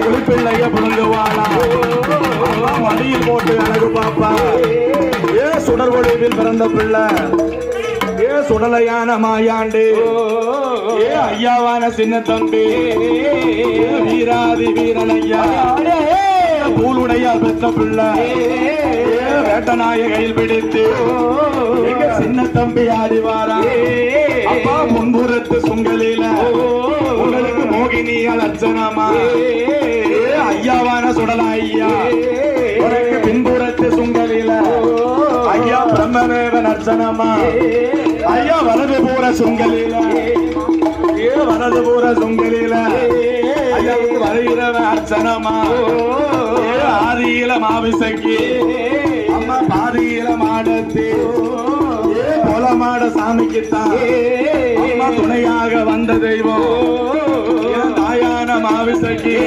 குளிப்பிள்ளைய புழுங்குவாளா மடியில் போட்டு அழகு பாப்பா ஏ சுடர் ஒளிவில் பிறந்த பிள்ளை ஏ சுடலையான மாயாண்டு ஏ ஐயாவான சின்ன தம்பி வீராதி வீரன் ஐயா பூலுடைய பெற்ற பிள்ளை வேட்டநாயகையில் பிடித்து எங்க சின்ன தம்பி ஆடிவாரா அப்பா முன்புறத்து சுங்கலில உங்களுக்கு மோகினியா லட்சணமா ஐயாவான சுடல ஐயா உனக்கு பின்புறத்து சுங்கலில ஐயா பிரம்மதேவ நர்சனமா ஐயா வலது பூர சுங்கலில வலது பூர சுங்கலில ஐயாவுக்கு வருகிறவ அர்ச்சனமா ஆதியில மாவிசக்கி அம்மா பாதியில மாடத்து பொலமாட சாமிக்குத்தான் அம்மா துணையாக வந்த தெய்வம் தாயான மாவிசக்கி